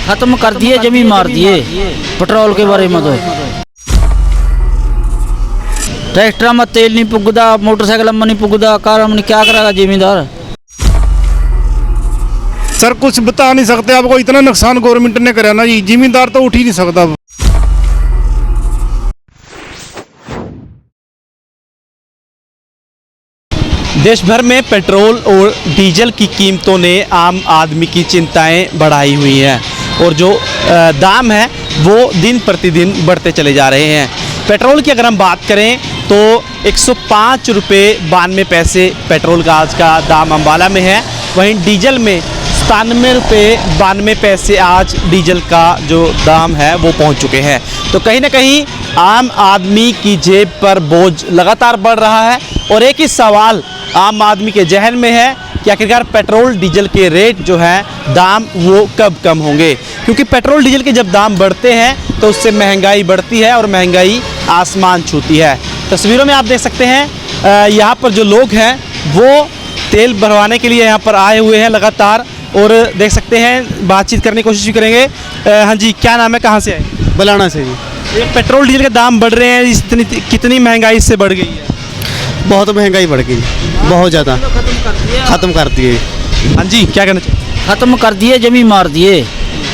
खत्म कर दिए, जमी मार दिए पेट्रोल के बारे में। तो ट्रैक्टर में तेल नहीं पुगदा, मोटरसाइकिल में नहीं पुगदा, कार में नहीं, क्या करेगा जिम्मेदार। सर कुछ बता नहीं सकते आपको, इतना नुकसान गवर्नमेंट ने करा ना जी, जिम्मेदार तो उठ ही नहीं सकता। देश भर में पेट्रोल और डीजल की कीमतों ने आम आदमी की चिंताएं बढ़ाई हुई हैं और जो दाम है वो दिन प्रतिदिन बढ़ते चले जा रहे हैं। पेट्रोल की अगर हम बात करें तो 105 रुपये 92 पैसे पेट्रोल का आज का दाम अम्बाला में है। वहीं डीजल में 97 रुपये 92 पैसे आज डीजल का जो दाम है वो पहुंच चुके हैं। तो कहीं ना कहीं आम आदमी की जेब पर बोझ लगातार बढ़ रहा है और एक ही सवाल आम आदमी के जहन में है कि आखिरकार पेट्रोल डीजल के रेट जो है दाम वो कब कम होंगे, क्योंकि पेट्रोल डीजल के जब दाम बढ़ते हैं तो उससे महंगाई बढ़ती है और महंगाई आसमान छूती है। तस्वीरों में आप देख सकते हैं यहाँ पर जो लोग हैं वो तेल भरवाने के लिए यहाँ पर आए हुए हैं लगातार और देख सकते हैं, बातचीत करने की कोशिश भी करेंगे। हाँ जी, क्या नाम है, कहाँ से आए? बलाना से जी। ये पेट्रोल डीजल के दाम बढ़ रहे हैं, कितनी महंगाई इससे बढ़ गई है? बहुत महंगाई बढ़ गई, बहुत ज़्यादा ख़त्म कर दिए। हाँ जी, क्या कहना चाहिए? खत्म कर दिए, जमी मार दिए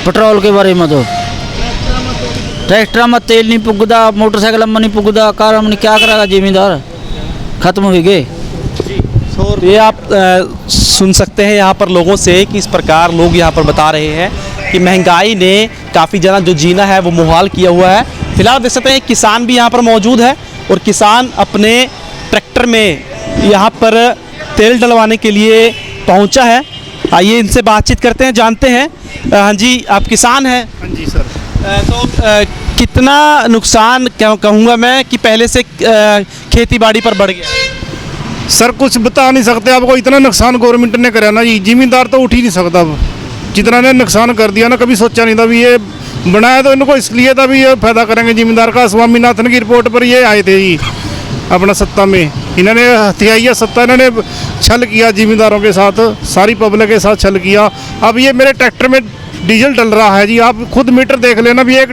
पेट्रोल के बारे में। तो ट्रैक्टर में तेल नहीं पुगदा, मोटरसाइकिल में नहीं पुगदा, कार में नहीं, क्या करेगा जिम्मेदार। खत्म हो गए। ये आप सुन सकते हैं यहाँ पर लोगों से कि इस प्रकार लोग यहाँ पर बता रहे हैं कि महंगाई ने काफ़ी ज़्यादा जो जीना है वो मुहाल किया हुआ है। फिलहाल देख सकते हैं किसान भी यहाँ पर मौजूद है और किसान अपने ट्रैक्टर में यहाँ पर तेल डलवाने के लिए पहुँचा है। आइए इनसे बातचीत करते हैं, जानते हैं। हाँ जी, आप किसान हैं? हाँ जी सर। तो कितना नुकसान कहूँगा मैं कि पहले से खेती बाड़ी पर बढ़ गया? सर कुछ बता नहीं सकते आपको, इतना नुकसान गवर्नमेंट ने करा ना जी, जिम्मेदार तो उठ ही नहीं सकता। जितना ने नुकसान कर दिया ना, कभी सोचा नहीं था भी ये बनाया तो इनको इसलिए था भी ये फायदा करेंगे जिम्मेदार का। स्वामीनाथन की रिपोर्ट पर ये आए थे जी अपना सत्ता में, इन्होंने हथियाई सत्ता, इन्होंने छल किया जिम्मेदारों के साथ, सारी पब्लिक के साथ छल किया। अब ये मेरे ट्रैक्टर में डीजल डल रहा है जी, आप खुद मीटर देख लेना भी एक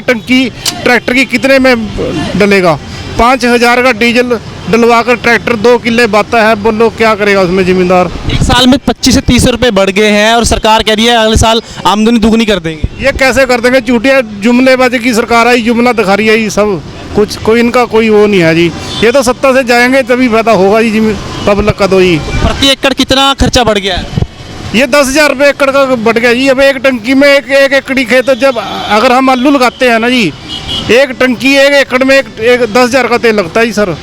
टंकी ट्रैक्टर की कितने में डलेगा। 5000 का डीजल डलवा कर ट्रैक्टर 2 किले बाता है, बोलो क्या करेगा उसमें जिम्मेदार। एक साल में 25 से 30 रुपये बढ़ गए हैं और सरकार कह रही है अगले साल आमदनी दुगनी कर देंगे। ये कैसे कर देंगे, झूठिया जुमलेबाजी की सरकार आई, जुमला दिखा रही है ये सब कुछ, कोई इनका कोई वो नहीं है जी। ये तो सत्ता से जाएंगे तभी फायदा होगा जी पब्लिक का। तो जी प्रति एकड़ कितना खर्चा बढ़ गया है? ये 10,000 रुपये एकड़ का बढ़ गया जी। अब एक टंकी में एक एकड़ी खेत, जब अगर हम आलू लगाते हैं ना जी, एक टंकी एक एकड़ में एक 10,000 का तेल लगता है जी सर।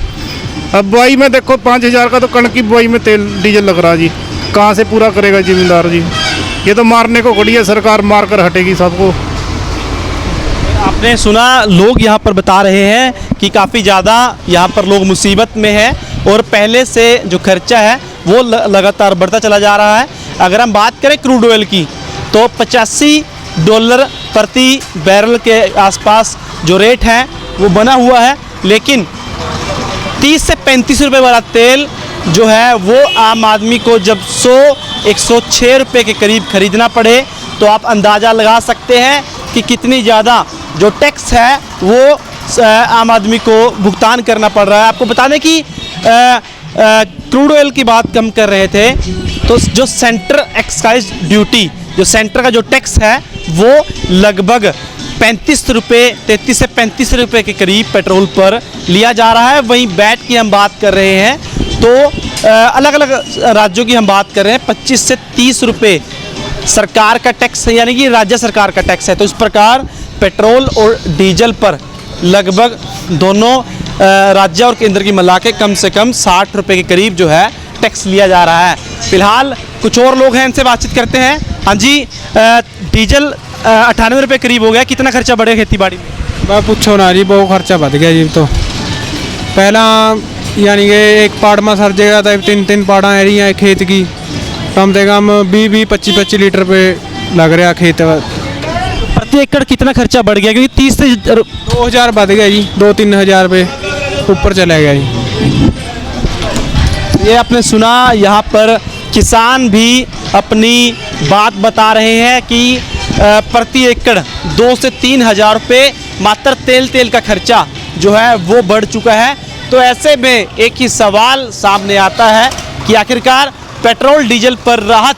अब बुआई में देखो 5,000 का तो कणक की बुआई में तेल डीजल लग रहा है जी, कहाँ से पूरा करेगा जिम्मेदार जी। ये तो मारने को खड़ी है सरकार, मार कर हटेगी सबको। आपने सुना, लोग यहाँ पर बता रहे हैं कि काफ़ी ज़्यादा यहाँ पर लोग मुसीबत में हैं और पहले से जो खर्चा है वो लगातार बढ़ता चला जा रहा है। अगर हम बात करें क्रूड ऑयल की तो $85 प्रति बैरल के आसपास जो रेट है वो बना हुआ है, लेकिन 30 से 35 रुपये वाला तेल जो है वो आम आदमी को जब 106 रुपये के करीब खरीदना पड़े तो आप अंदाज़ा लगा सकते हैं कि कितनी ज़्यादा जो टैक्स है वो आम आदमी को भुगतान करना पड़ रहा है। आपको बता दें कि क्रूड ऑयल की बात हम कर रहे थे तो जो सेंटर एक्साइज ड्यूटी, जो सेंटर का जो टैक्स है वो लगभग 35 रुपये, 33 से 35 रुपये के करीब पेट्रोल पर लिया जा रहा है। वहीं वैट की हम बात कर रहे हैं तो अलग अलग राज्यों की हम बात कर रहे हैं 25 से 30 रुपये सरकार का टैक्स है, यानी कि राज्य सरकार का टैक्स है। तो इस प्रकार पेट्रोल और डीजल पर लगभग दोनों राज्य और केंद्र की मिला के कम से कम 60 रुपये के करीब जो है टैक्स लिया जा रहा है। फिलहाल कुछ और लोग हैं, इनसे बातचीत करते हैं। हाँ जी, डीजल 98 रुपये करीब हो गया, कितना खर्चा बढ़े खेती बाड़ी में? बस पूछो ना जी, बहुत खर्चा बढ़ गया जी। तो पहला यानी कि एक पाड़ में सर जाएगा तो 3-3 पाड़ा है रही हैं खेत की, कम से कम 20-25 लीटर पे लग रहा खेत। प्रति एकड़ कितना खर्चा बढ़ गया, क्योंकि 30 से 2000 बढ़ गया जी, 2-3 हज़ार रुपये ऊपर चला गया जी। ये आपने सुना, यहाँ पर किसान भी अपनी बात बता रहे हैं कि प्रति एकड़ 2 से 3 हज़ार रुपये मात्र तेल का खर्चा जो है वो बढ़ चुका है। तो ऐसे में एक ही सवाल सामने आता है कि आखिरकार पेट्रोल डीजल पर राहत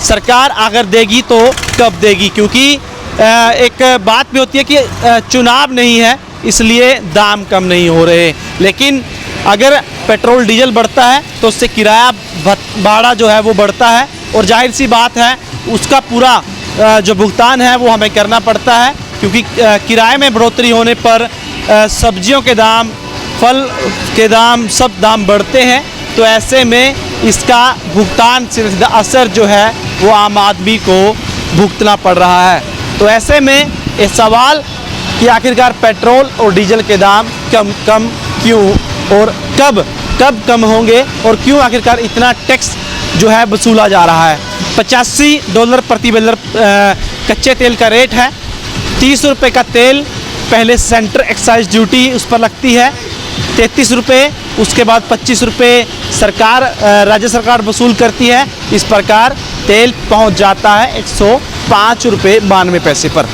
सरकार अगर देगी तो कब देगी, क्योंकि एक बात भी होती है कि चुनाव नहीं है इसलिए दाम कम नहीं हो रहे, लेकिन अगर पेट्रोल डीजल बढ़ता है तो उससे किराया भाड़ा जो है वो बढ़ता है और जाहिर सी बात है उसका पूरा जो भुगतान है वो हमें करना पड़ता है, क्योंकि किराए में बढ़ोतरी होने पर सब्जियों के दाम, फल के दाम, सब दाम बढ़ते हैं। तो ऐसे में इसका भुगतान सीधा असर जो है वो आम आदमी को भुगतना पड़ रहा है। तो ऐसे में ये सवाल कि आखिरकार पेट्रोल और डीजल के दाम कम क्यों और कब कम होंगे और क्यों आखिरकार इतना टैक्स जो है वसूला जा रहा है। $85 प्रति बैरल कच्चे तेल का रेट है। 30 रुपये का तेल पहले सेंटर एक्साइज ड्यूटी उस पर लगती है, 33 रुपये, उसके बाद 25 रुपये सरकार राज्य सरकार वसूल करती है। इस प्रकार तेल पहुंच जाता है 105 रुपये 92 पैसे पर।